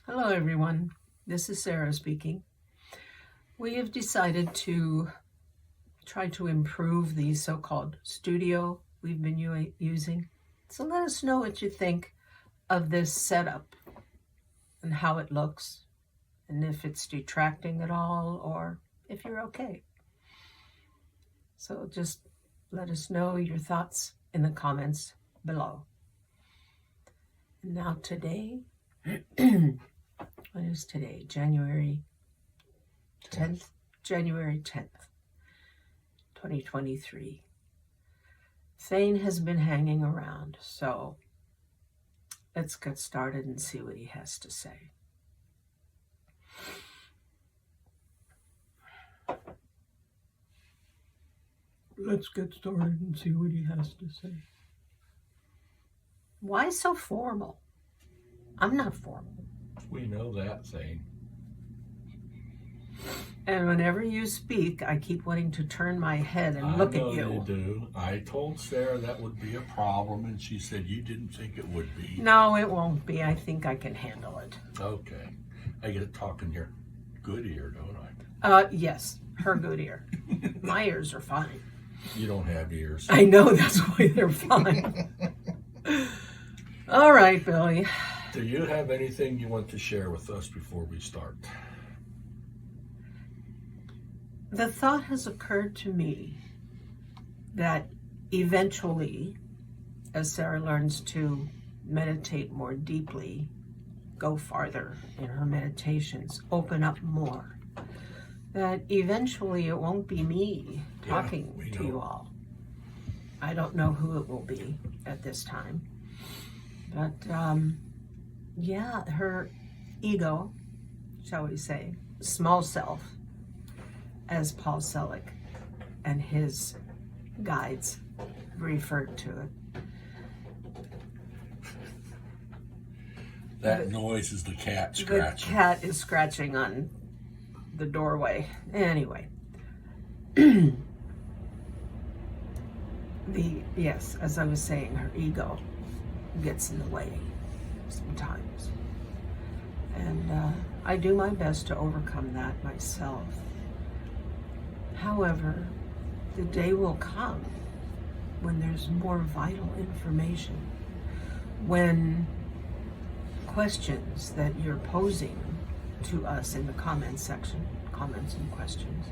Hello, everyone. This is Sara speaking. We have decided to try to improve the so-called studio we've been using. So let us know what you think of this setup and how it looks, and if it's detracting at all or if you're okay. So just let us know your thoughts in the comments below. Now today, what is today? January 10th? January 10th, 2023. Thane has been hanging around, so let's get started and see what he has to say. Let's get started and see what he has to say. Why so formal? I'm not formal. We know that thing. And whenever you speak, I keep wanting to turn my head and look at you. I know you do. I told Sara that would be a problem, and she said you didn't think it would be. No, it won't be. I think I can handle it. Okay. I get to talk in your good ear, don't I? Yes, her good ear. My ears are fine. You don't have ears. I know, that's why they're fine. All right, Billy. Do you have anything you want to share with us before we start? The thought has occurred to me that eventually, as Sara learns to meditate more deeply, go farther in her meditations, open up more, that eventually it won't be me talking to you all. I don't know who it will be at this time. But yeah, her ego, shall we say, small self, as Paul Selig and his guides referred to it. That noise is the cat scratching. The cat is scratching on the doorway. Anyway. Yes, as I was saying, her ego gets in the way sometimes. And I do my best to overcome that myself. However, the day will come when there's more vital information, when questions that you're posing to us in the comments section, comments and questions,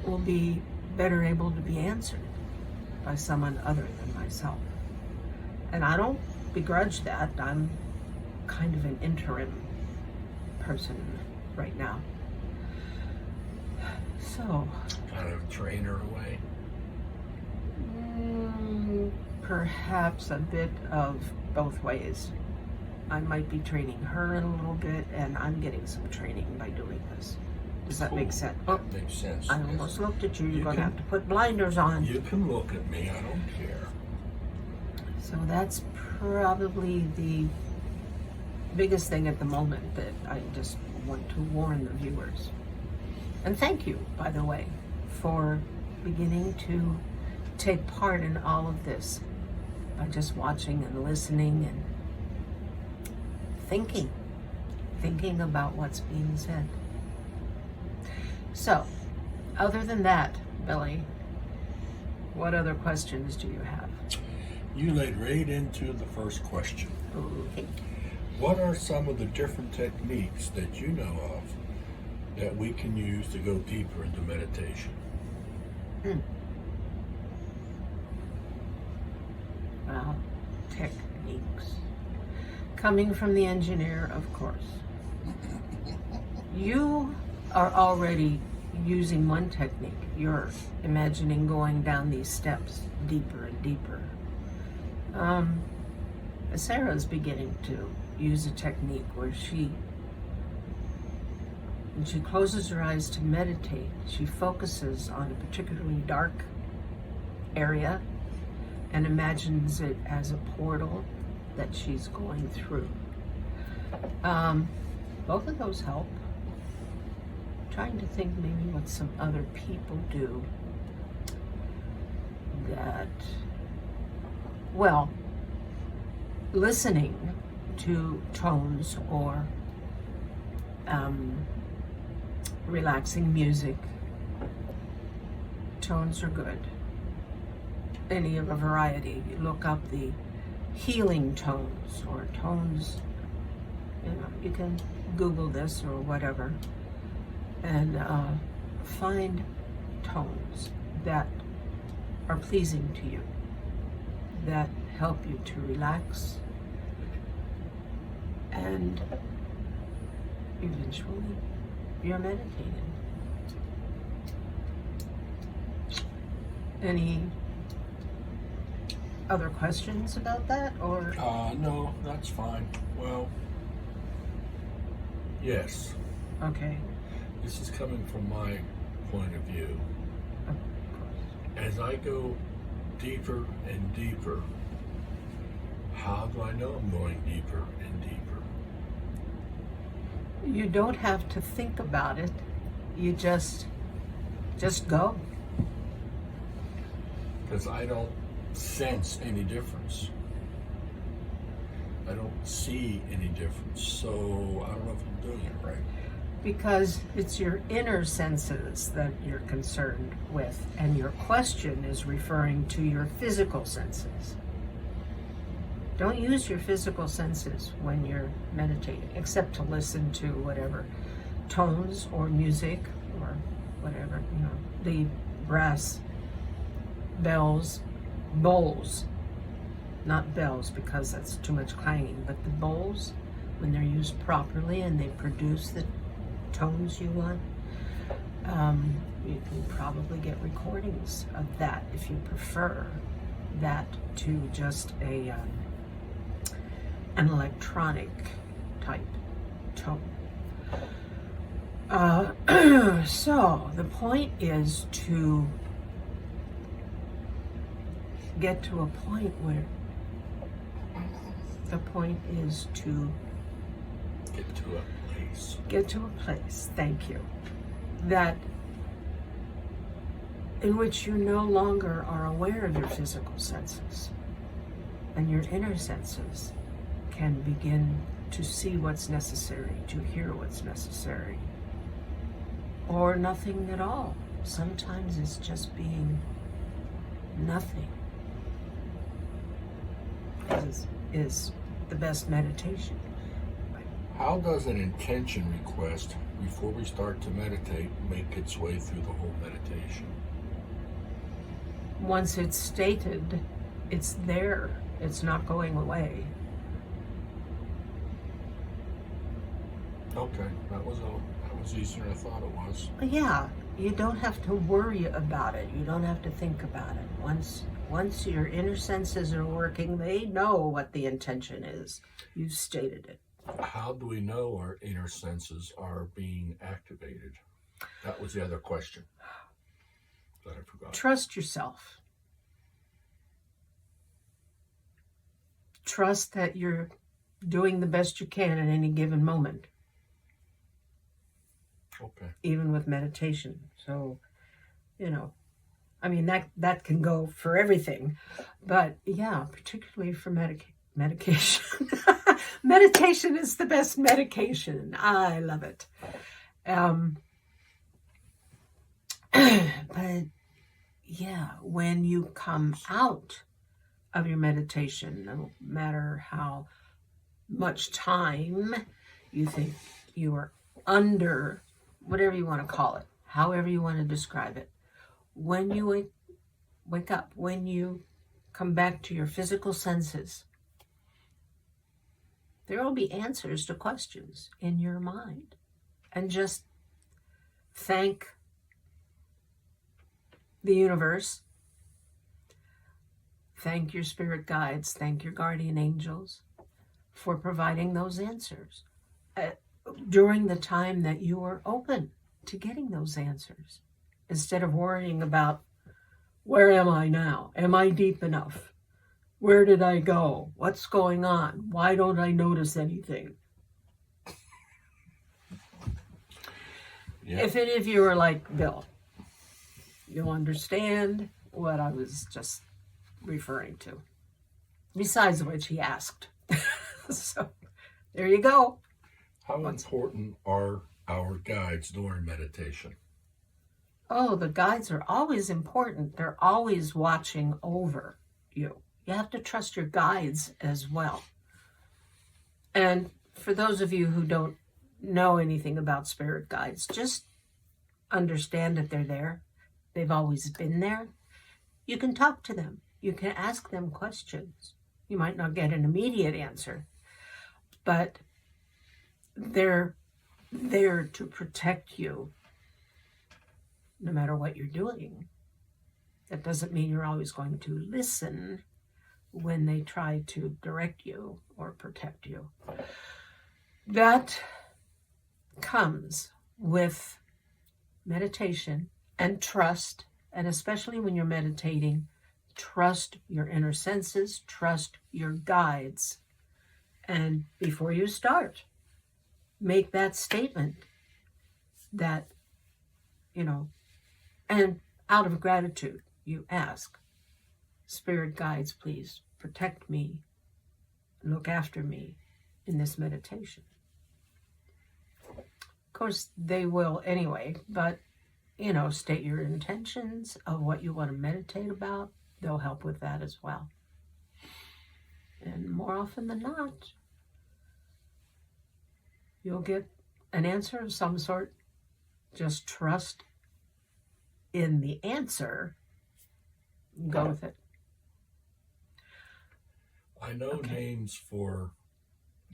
will be better able to be answered by someone other than myself. And I don't begrudge that. I'm kind of an interim person right now. So, kind of train her away? Perhaps a bit of both ways. I might be training her in a little bit, and I'm getting some training by doing this. Does that make sense? Oh, that makes sense. I almost looked at you. You're going to have to put blinders on. You can look at me. I don't care. So that's probably the biggest thing at the moment that I just want to warn the viewers. And thank you, by the way, for beginning to take part in all of this by just watching and listening and thinking about what's being said. So, other than that, Billy, what other questions do you have? You laid right into the first question. Okay. What are some of the different techniques that you know of that we can use to go deeper into meditation? Well, techniques. Coming from the engineer, of course. You are already using one technique. You're imagining going down these steps deeper and deeper. Sara's beginning to use a technique where when she closes her eyes to meditate, she focuses on a particularly dark area and imagines it as a portal that she's going through. Both of those help. I'm trying to think maybe what some other people do that, well, listening to tones or relaxing music. Tones are good. Any of a variety. You look up the healing tones or tones, you can Google this or whatever, and find tones that are pleasing to you, that help you to relax, and eventually you're meditating. Any other questions about that, or? No, that's fine. Well, yes. Okay. This is coming from my point of view. Of course. As I go deeper and deeper, how do I know I'm going deeper and deeper? You don't have to think about it. You just go. Because I don't sense any difference. I don't see any difference. So I don't know if I'm doing it right. Because it's your inner senses that you're concerned with, and your question is referring to your physical senses. Don't use your physical senses when you're meditating, except to listen to whatever tones or music or whatever, the brass bells, bowls, not bells because that's too much clanging, but the bowls, when they're used properly and they produce the tones you want, you can probably get recordings of that if you prefer that to just an electronic type tone. So the point is to get to a point where get to a place, thank you, that in which you no longer are aware of your physical senses, and your inner senses can begin to see what's necessary, to hear what's necessary, or nothing at all. Sometimes it's just being nothing is the best meditation. How does an intention request before we start to meditate make its way through the whole meditation? Once it's stated, it's there. It's not going away. Okay, that was easier than I thought it was. Yeah, you don't have to worry about it. You don't have to think about it. Once your inner senses are working, they know what the intention is. You've stated it. How do we know our inner senses are being activated? That was the other question that I forgot. Trust yourself. Trust that you're doing the best you can at any given moment. Okay. Even with meditation. So, I mean, that can go for everything. But yeah, particularly for medication. Meditation is the best medication. I love it. But yeah, when you come out of your meditation, no matter how much time you think you are under, whatever you want to call it, however you want to describe it, when you wake up, when you come back to your physical senses, there will be answers to questions in your mind. And just thank the universe, thank your spirit guides, thank your guardian angels for providing those answers during the time that you are open to getting those answers, instead of worrying about, where am I now? Am I deep enough? Where did I go? What's going on? Why don't I notice anything? Yeah. If any of you are like Bill, you'll understand what I was just referring to. Besides which, he asked. So There you go. How important are our guides during meditation? Oh, the guides are always important. They're always watching over you. You have to trust your guides as well. And for those of you who don't know anything about spirit guides, just understand that they're there. They've always been there. You can talk to them. You can ask them questions. You might not get an immediate answer, but they're there to protect you no matter what you're doing. That doesn't mean you're always going to listen when they try to direct you or protect you. That comes with meditation and trust, and especially when you're meditating, trust your inner senses, trust your guides. And before you start, make that statement that, and out of gratitude, you ask, Spirit guides, please protect me, look after me in this meditation. Of course, they will anyway, but, state your intentions of what you want to meditate about. They'll help with that as well. And more often than not, you'll get an answer of some sort. Just trust in the answer. Go with it. I know names for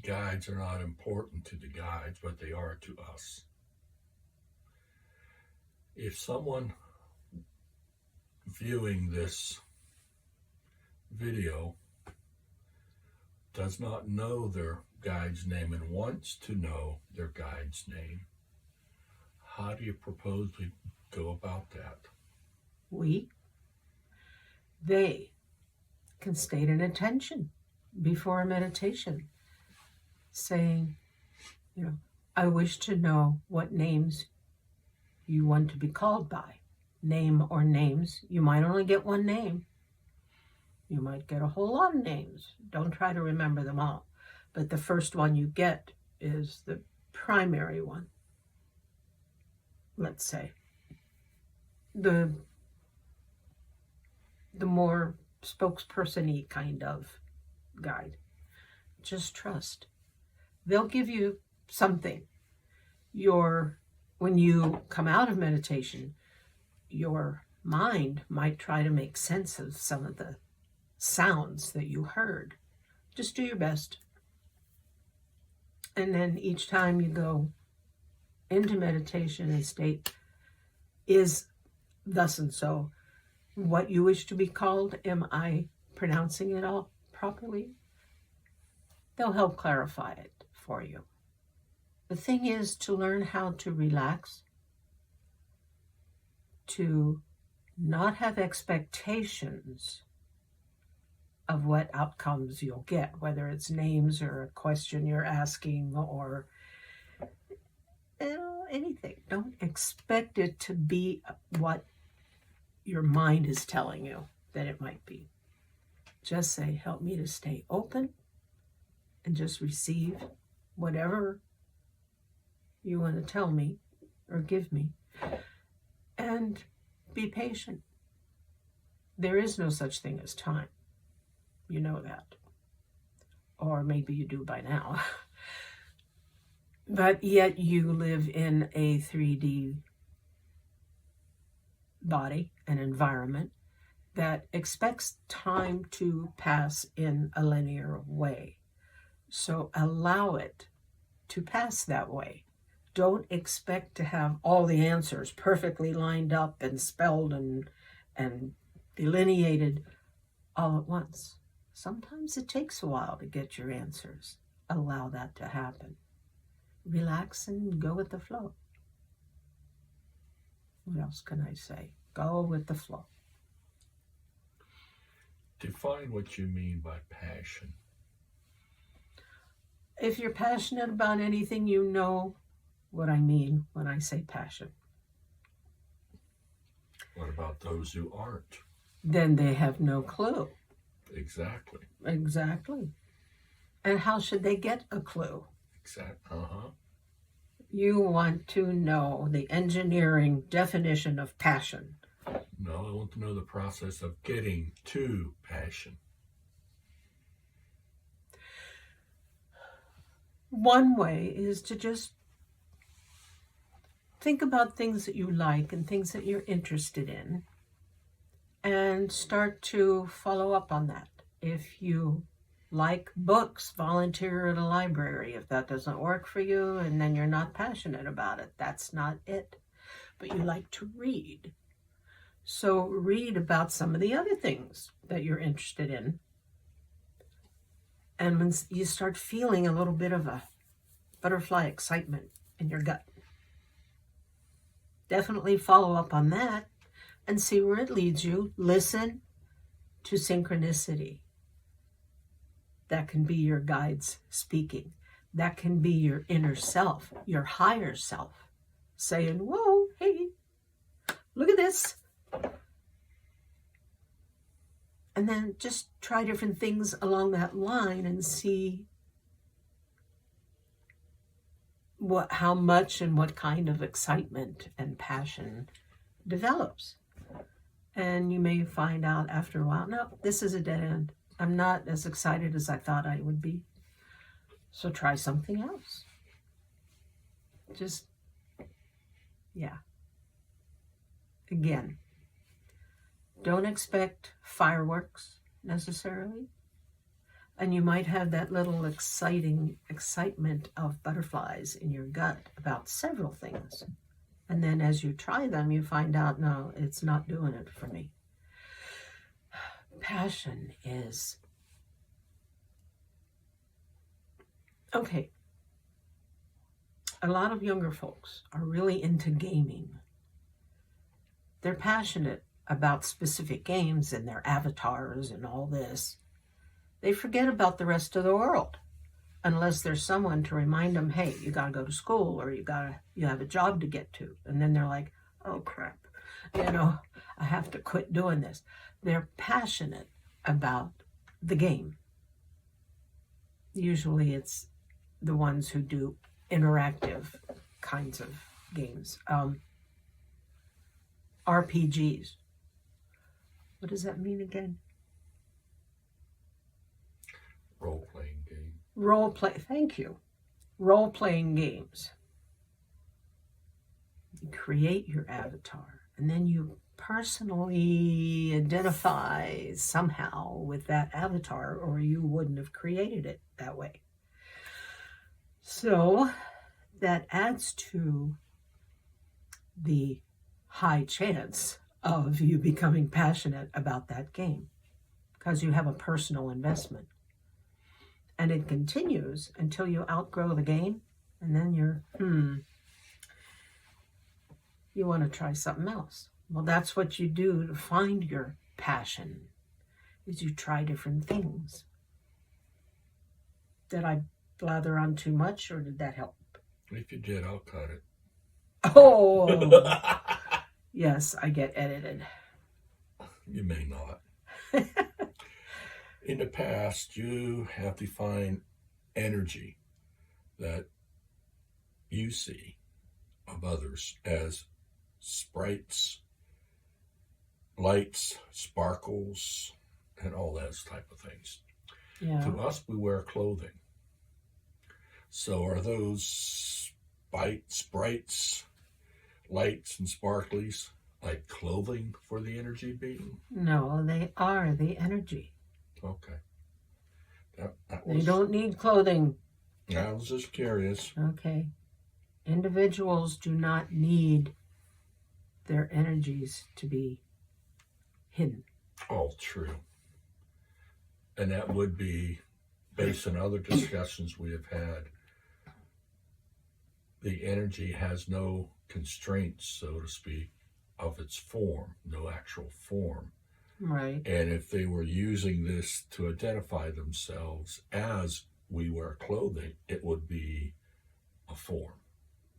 guides are not important to the guides, but they are to us. If someone viewing this video does not know their guide's name and wants to know their guide's name, how do you propose we go about that? They can state an intention before a meditation, saying, I wish to know what names you want to be called by. Name or names. You might only get one name. You might get a whole lot of names. Don't try to remember them all. But the first one you get is the primary one. Let's say. The more spokesperson-y kind of guide. Just trust. They'll give you something. When you come out of meditation, your mind might try to make sense of some of the sounds that you heard. Just do your best. And then each time you go into meditation and state, is thus and so what you wish to be called? Am I pronouncing it all properly? They'll help clarify it for you. The thing is to learn how to relax, to not have expectations of what outcomes you'll get, whether it's names or a question you're asking or anything. Don't expect it to be what your mind is telling you that it might be. Just say, help me to stay open and just receive whatever you want to tell me or give me. And be patient. There is no such thing as time. You know that. Or maybe you do by now. But yet you live in a 3D body, an environment that expects time to pass in a linear way. So allow it to pass that way. Don't expect to have all the answers perfectly lined up and spelled and delineated all at once. Sometimes it takes a while to get your answers. Allow that to happen. Relax and go with the flow. What else can I say? Go with the flow. Define what you mean by passion. If you're passionate about anything, you know what I mean when I say passion. What about those who aren't? Then they have no clue. Exactly. Exactly. And how should they get a clue? Exactly. You want to know the engineering definition of passion. No, I want to know the process of getting to passion. One way is to just think about things that you like and things that you're interested in and start to follow up on that. If you like books, volunteer at a library. If that doesn't work for you and then you're not passionate about it, that's not it. But you like to read. So read about some of the other things that you're interested in. And when you start feeling a little bit of a butterfly excitement in your gut, definitely follow up on that and see where it leads you. Listen to synchronicity. That can be your guides speaking. That can be your inner self, your higher self, saying, whoa, hey, look at this. And then just try different things along that line and see how much and what kind of excitement and passion develops. And you may find out after a while, no, this is a dead end. I'm not as excited as I thought I would be. So try something else. Just, yeah. Again, don't expect fireworks necessarily. And you might have that little excitement of butterflies in your gut about several things. And then as you try them, you find out, no, it's not doing it for me. Passion is... Okay. A lot of younger folks are really into gaming. They're passionate about specific games and their avatars and all this. They forget about the rest of the world unless there's someone to remind them, hey, you got to go to school or you have a job to get to. And then they're like, oh, crap, I have to quit doing this. They're passionate about the game. Usually it's the ones who do interactive kinds of games. RPGs. What does that mean again? Role-playing game. Thank you. Role-playing games. You create your avatar, and then you personally identify somehow with that avatar, or you wouldn't have created it that way. So that adds to the high chance of you becoming passionate about that game because you have a personal investment. And it continues until you outgrow the game, and then you want to try something else. Well, that's what you do to find your passion, is you try different things. Did I blather on too much, or did that help? If you did, I'll cut it. Oh, yes, I get edited. You may not. In the past, you have defined energy that you see of others as sprites, lights, sparkles, and all those type of things. Yeah. To us, we wear clothing. So are those sprites, lights, and sparklies like clothing for the energy being? No, they are the energy. Okay. They don't need clothing. I was just curious. Okay. Individuals do not need their energies to be hidden. All true. And that would be, based on other discussions we have had, the energy has no constraints, so to speak, of its form, no actual form. Right. And if they were using this to identify themselves as we wear clothing, it would be a form.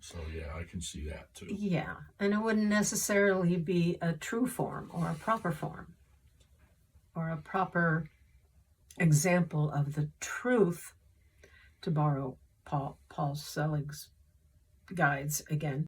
So yeah, I can see that too. Yeah, and it wouldn't necessarily be a true form or a proper form or a proper example of the truth to borrow Paul Selig's guides again.